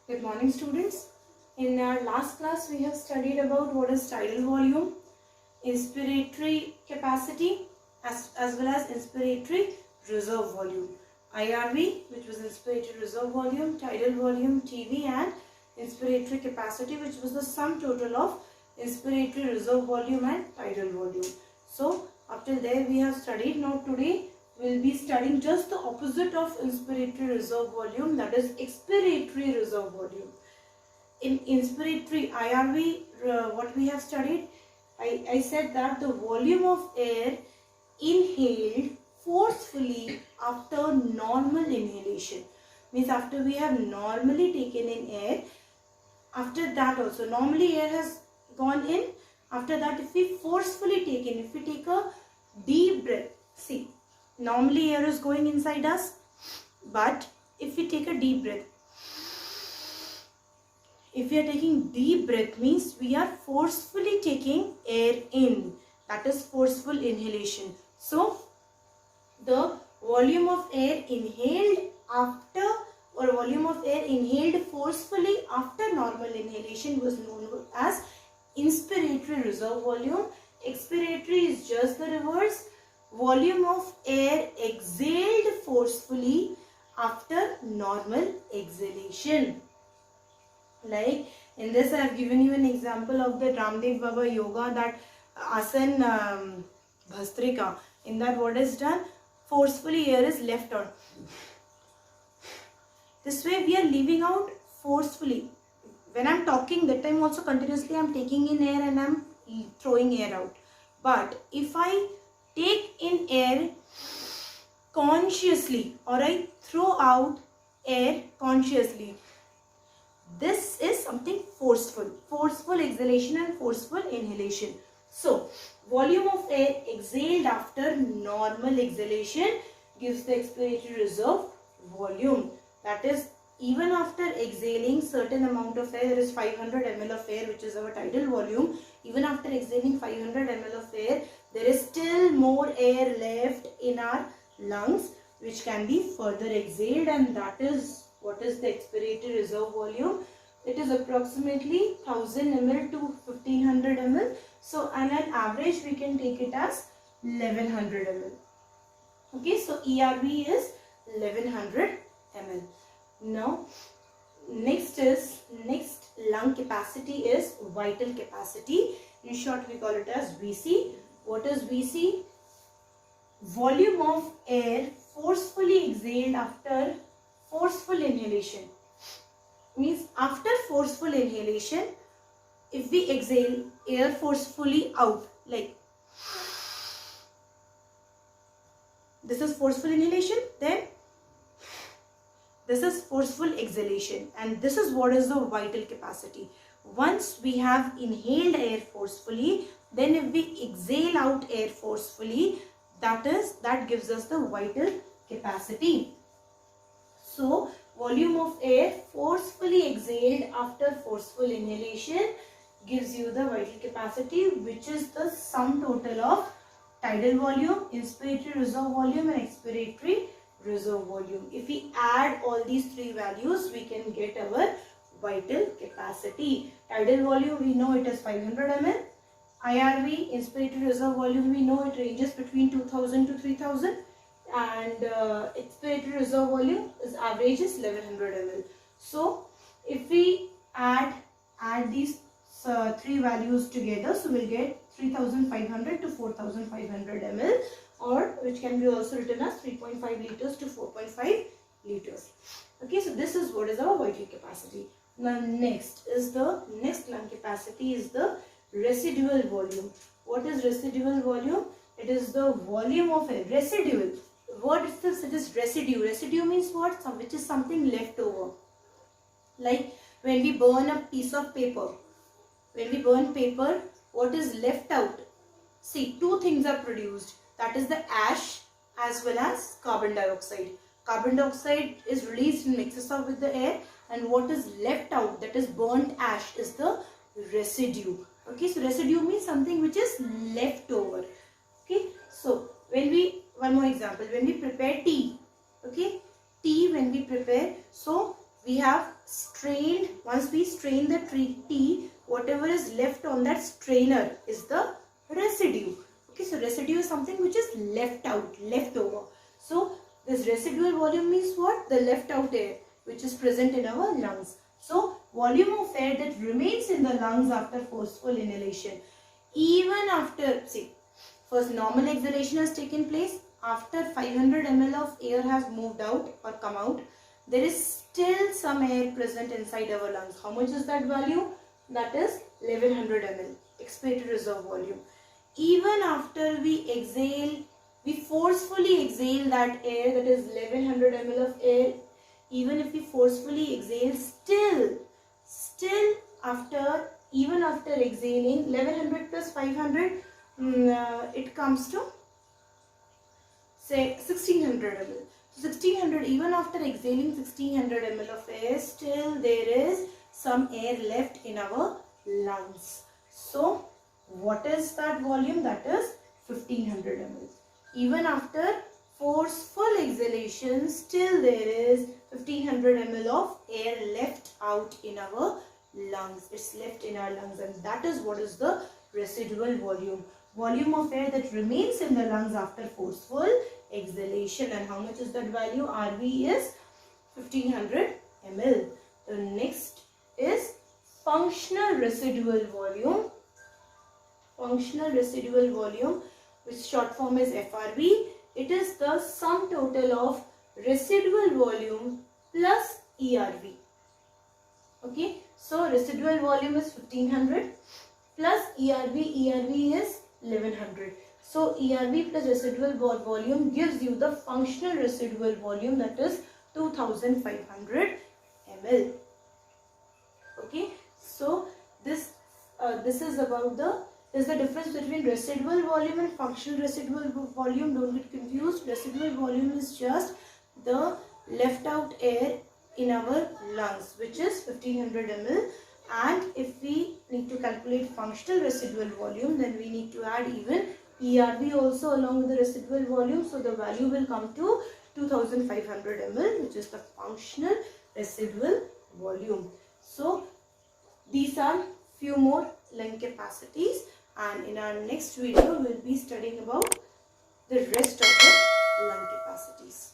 Good morning, students. In our last class, we have studied about what is tidal volume, inspiratory capacity, as well as inspiratory reserve volume. IRV, which was inspiratory reserve volume, tidal volume, TV, and inspiratory capacity, which was the sum total of inspiratory reserve volume and tidal volume. So, up till there we have studied. Now today we will be studying just the opposite of inspiratory reserve volume, that is expiratory reserve volume. In inspiratory IRV, what we have studied, I said that the volume of air inhaled forcefully after normal inhalation, means after we have normally taken in air, after that also normally air has gone in, after that if we forcefully take in, if we take a deep breath, see, normally air is going inside us, but if we take a deep breath, if we are taking deep breath, means we are forcefully taking air in, that is forceful inhalation. So the volume of air inhaled after, or volume of air inhaled forcefully after normal inhalation was known as inspiratory reserve volume. Expiratory is just the reverse, volume of air exhaled forcefully after normal exhalation. Like in this I have given you an example of the Ramdev Baba yoga, that Asan Bhastrika. In that what is done? Forcefully air is left out. This way we are leaving out forcefully. When I am talking, that time also continuously I am taking in air and I am throwing air out. But if I take in air consciously or I throw out air consciously, this is something forceful. Forceful exhalation and forceful inhalation. So, volume of air exhaled after normal exhalation gives the expiratory reserve volume. That is, even after exhaling certain amount of air, there is 500 ml of air, which is our tidal volume. Even after exhaling 500 ml of air, there is still more air left in our lungs, which can be further exhaled, and that is what is the expiratory reserve volume. It is approximately 1000 ml to 1500 ml. So on an average we can take it as 1100 ml. Okay, so ERV is 1100 ml. Now next lung capacity is vital capacity. In short we call it as VC. What is VC? Volume of air forcefully exhaled after forceful inhalation. Means after forceful inhalation, if we exhale air forcefully out, like this is forceful inhalation, then this is forceful exhalation, and this is what is the vital capacity. Once we have inhaled air forcefully, then if we exhale out air forcefully, that gives us the vital capacity. So volume of air forcefully exhaled after forceful inhalation gives you the vital capacity, which is the sum total of tidal volume, inspiratory reserve volume and expiratory reserve volume. If we add all these three values, we can get our vital capacity. Tidal volume, we know it is 500 ml. IRV, inspiratory reserve volume, we know it ranges between 2000 to 3000. And expiratory reserve volume is average is 1100 ml. So if we add these three values together, so we'll get 3500 to 4500 ml, or which can be also written as 3.5 liters to 4.5 liters. Okay, so this is what is our vital capacity. Now next lung capacity is the residual volume. What is residual volume? It is the volume of a residual. What is this? It is residue. Residue means what? Which is something left over. Like when we burn a piece of paper. When we burn paper, what is left out? See, two things are produced. That is the ash as well as carbon dioxide. Carbon dioxide is released and mixes up with the air, and what is left out, that is burnt ash, is the residue. Okay, so residue means something which is left over. Okay, so when we, one more example, when we prepare tea, okay, tea when we prepare, so we have strained, once we strain the tea, whatever is left on that strainer is the residue. Okay, so residue is something which is left out, left over. So this residual volume means what? The left out air which is present in our lungs. So volume of air that remains in the lungs after forceful inhalation. Even after, see, first normal exhalation has taken place. After 500 ml of air has moved out or come out, there is still some air present inside our lungs. How much is that value? That is 1100 ml, expiratory reserve volume. Even after we exhale, we forcefully exhale that air, that is 1100 ml of air. Even if we forcefully exhale, still after, even after exhaling 1100 plus 500, it comes to say 1600 ml. So 1600, even after exhaling 1600 ml of air, still there is some air left in our lungs. So what is that volume? That is 1500 ml. Even after forceful exhalation, still there is 1500 ml of air left out in our lungs. It's left in our lungs, and that is what is the residual volume. Volume of air that remains in the lungs after forceful exhalation. And how much is that value? RV is 1500 ml. The next is functional residual volume. Functional residual volume, which short form is FRV. It is the sum total of residual volume plus ERV. Okay, so residual volume is 1500 plus ERV. ERV is 1100. So ERV plus residual volume gives you the functional residual volume, that is 2500 ml. Okay, so this is about the difference between residual volume and functional residual volume. Don't get confused. Residual volume is just the left out air in our lungs, which is 1500 ml. And if we need to calculate functional residual volume, then we need to add even ERV also along with the residual volume. So the value will come to 2500 ml, which is the functional residual volume. So these are few more lung capacities, and in our next video we will be studying about the rest of the lung capacities.